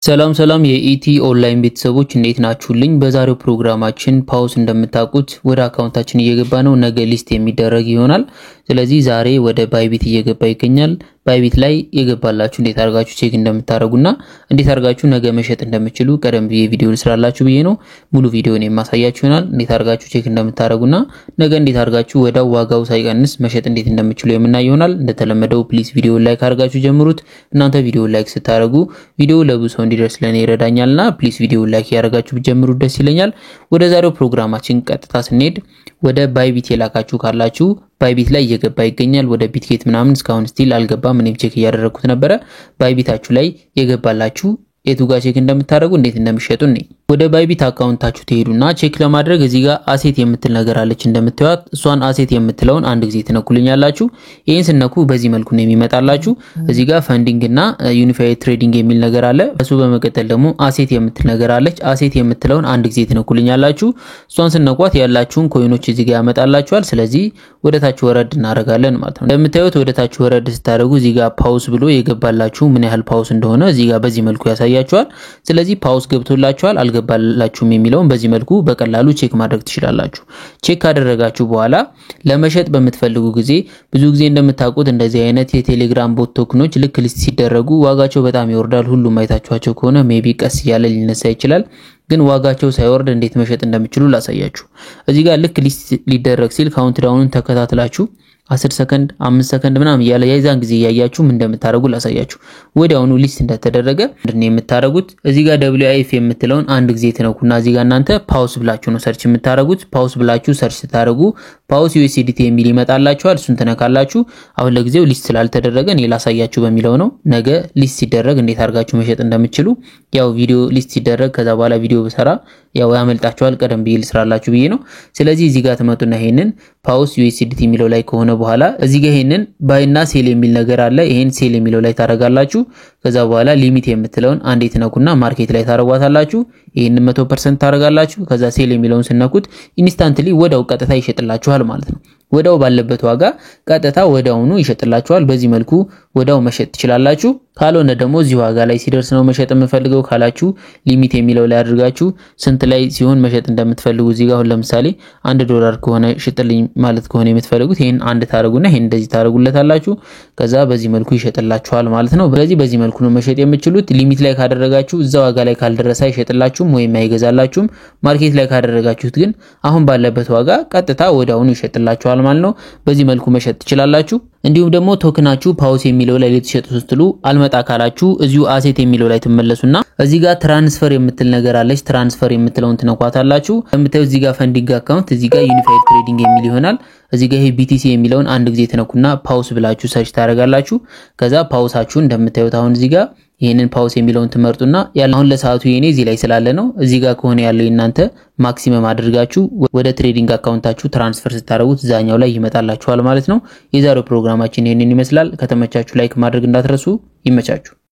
ሰላም የኢቲ ኦንላይን ቤተሰቦች እንዴት ናችሁልኝ? በዛሬው ፕሮግራማችን ፓውስ እንደምታውቁት ወደ አካውንታችን እየገባ ነው። ነገ ሊስት የሚደረግ ይሆናል። ስለዚህ ዛሬ ወደ ባይቢት እየገባ ይገኛል። ባይቢት ላይ የገባላችሁ እንዴት አርጋችሁ ቼክ እንደምታረጉና እንዴት አርጋችሁ ነገ መሸጥ እንደምትችሉ ቀደም ብዬ ቪዲዮ ልስራላችሁ ብዬ ነው። ሙሉ ቪዲዮን የማሳያችሁ ይሆናል። እንዴት አርጋችሁ ቼክ እንደምታረጉና ነገ እንዴት አርጋችሁ ወዳው ዋጋው ሳይቀንስ መሸጥ እንዴት እንደምትችሉ የምናይ ይሆናል። እንደተለመደው ፕሊዝ ቪዲዮ ላይክ አርጋችሁ ጀምሩት። እናንተ ቪዲዮ ላይክ ስታረጉ ቪዲዮ ለብዙ ሰው እንዲደርስ ለኔ ይረዳኛልና ፕሊዝ ቪዲዮ ላይክ ያረጋችሁ ጀምሩት፣ ደስ ይለኛል። ወደ ዛሬው ፕሮግራማችን ቀጥታ ስንሄድ ወደ ባይቢት የላካችሁ ካላችሁ ባይቢት ላይ እየገባ ይገኛል። ወደ ቢትጌት ምናምን እስካሁን ስቲል አልገባም። እኔም ቼክ እያደረኩት ነበረ። ባይቢታችሁ ላይ የገባላችሁ የቱ ጋር ቼክ እንደምታደርጉ እንዴት እንደምትሸጡ ነው። ወደ ባይቢት አካውንታችሁ ትሄዱና ቼክ ለማድረግ እዚህ ጋር አሴት የምትል ነገር አለች እንደምታዩት። እሷን አሴት የምትለውን አንድ ጊዜ ትነኩልኛላችሁ። ይሄን ስነኩ በዚህ መልኩ ነው የሚመጣላችሁ። እዚህ ጋር ፈንዲንግ እና ዩኒፋይድ ትሬዲንግ የሚል ነገር አለ። እሱ በመቀጠል ደግሞ አሴት የምትል ነገር አለች። አሴት የምትለውን አንድ ጊዜ ትነኩልኛላችሁ። እሷን ስነኳት ያላችሁን ኮይኖች እዚህ ጋር ያመጣላችኋል። ስለዚህ ወደ ታች ወረድ እናደርጋለን ማለት ነው። እንደምታዩት ወደ ታች ወረድ ስታደርጉ እዚህ ጋር ፓውስ ብሎ የገባላችሁ ምን ያህል ፓውስ እንደሆነ እዚህ ጋር በዚህ መልኩ ያሳያችኋል። ስለዚህ ፓውስ ገብቶላችኋል አልገባላችሁም የሚለውን በዚህ መልኩ በቀላሉ ቼክ ማድረግ ትችላላችሁ። ቼክ ካደረጋችሁ በኋላ ለመሸጥ በምትፈልጉ ጊዜ ብዙ ጊዜ እንደምታውቁት እንደዚህ አይነት የቴሌግራም ቦት ቶክኖች ልክ ሊስት ሲደረጉ ዋጋቸው በጣም ይወርዳል። ሁሉም አይታችኋቸው ከሆነ ሜቢ ቀስ እያለ ሊነሳ ይችላል። ግን ዋጋቸው ሳይወርድ እንዴት መሸጥ እንደምትችሉ ላሳያችሁ። እዚህ ጋር ልክ ሊስት ሊደረግ ሲል ካውንትዳውንን ተከታትላችሁ 10 ሰከንድ 5 ሰከንድ ምናምን ያለ የዛን ጊዜ ያያችሁ ምን እንደምታረጉ ላሳያችሁ። ወዲያውኑ ሊስት እንደተደረገ ምንድነው የምታረጉት? እዚህ ጋር WIF የምትለውን አንድ ጊዜ ተነኩና እዚህ ጋር እናንተ ፓውስ ብላችሁ ነው ሰርች የምታረጉት። ፓውስ ብላችሁ ሰርች ታረጉ ፓውስ USDT የሚል ይመጣላችኋል። እሱን ተነካላችሁ። አሁን ለጊዜው ሊስት ስላልተደረገ እኔ ላሳያችሁ በሚለው ነው። ነገ ሊስት ሲደረግ እንዴት አርጋችሁ መሸጥ እንደምትችሉ ያው ቪዲዮ ሊስት ሲደረግ ከዛ በኋላ ቪዲዮ በሰራ ያው ያመልጣችኋል። ቀደም ብዬ ልስራላችሁ ብዬ ነው። ስለዚህ እዚህ ጋር ተመጡና ይሄንን ፓውስ USDT የሚለው ላይ ከሆነ በኋላ እዚህ ጋር ይሄንን ባይና ሴል የሚል ነገር አለ። ይሄን ሴል የሚለው ላይ ታረጋላችሁ። ከዛ በኋላ ሊሚት የምትለውን አንዴ ትነኩና ማርኬት ላይ ታረጓታላችሁ። ይሄን 100% ታረጋላችሁ። ከዛ ሴል የሚለውን ስነኩት ኢንስታንትሊ ወዳው ቀጥታ ይሸጥላችኋል ማለት ነው። ወዳው ባለበት ዋጋ ቀጥታ ወዳውኑ ይሸጥላችኋል። በዚህ መልኩ ወዳው መሸጥ ትችላላችሁ። ካልሆነ ደግሞ እዚህ ዋጋ ላይ ሲደርስ ነው መሸጥ የምፈልገው ካላችሁ ሊሚት የሚለው ላይ አድርጋችሁ ስንት ላይ ሲሆን መሸጥ እንደምትፈልጉ እዚህ ጋር ለምሳሌ $1 ከሆነ ሽጥልኝ ማለት ከሆነ የምትፈልጉት ይሄን አንድ ታረጉና ይሄን እንደዚህ ታረጉለታላችሁ። ከዛ በዚህ መልኩ ይሸጥላችኋል ማለት ነው። በዚህ መልኩ ነው መሸጥ የምትችሉት። ሊሚት ላይ ካደረጋችሁ እዛ ዋጋ ላይ ካልደረሰ አይሸጥላችሁም ወይም አይገዛላችሁም። ማርኬት ላይ ካደረጋችሁት ግን አሁን ባለበት ዋጋ ቀጥታ ወዳውኑ ይሸጥላችኋል ማለት ነው። በዚህ መልኩ መሸጥ ትችላላችሁ። እንዲሁም ደግሞ ቶክናችሁ ፓውስ የሚለው ላይ ልትሸጡ ስትሉ አልመጣ ካላችሁ እዚሁ አሴት የሚለው ላይ ትመለሱና እዚህ ጋር ትራንስፈር የምትል ነገር አለች። ትራንስፈር የምትለውን ትነኳታላችሁ። እንደምታዩት እዚህ ጋር ፈንዲንግ አካውንት እዚህ ጋር ዩኒፋይድ ትሬዲንግ የሚል ይሆናል። እዚህ ጋር ይሄ BTC የሚለውን አንድ ጊዜ ትነኩና ፓውስ ብላችሁ ሰርች ታረጋላችሁ። ከዛ ፓውሳችሁ እንደምታዩት አሁን እዚህ ጋር ይሄንን ፓውስ የሚለውን ትመርጡና አሁን ለሰዓቱ የኔ እዚህ ላይ ስላለ ነው። እዚህ ጋር ከሆነ ያለው እናንተ ማክሲመም አድርጋችሁ ወደ ትሬዲንግ አካውንታችሁ ትራንስፈር ስታረጉት ዛኛው ላይ ይመጣላችኋል ማለት ነው። የዛሬው ፕሮግራማችን ይሄንን ይመስላል። ከተመቻችሁ ላይክ ማድረግ እንዳትረሱ። ይመቻችሁ።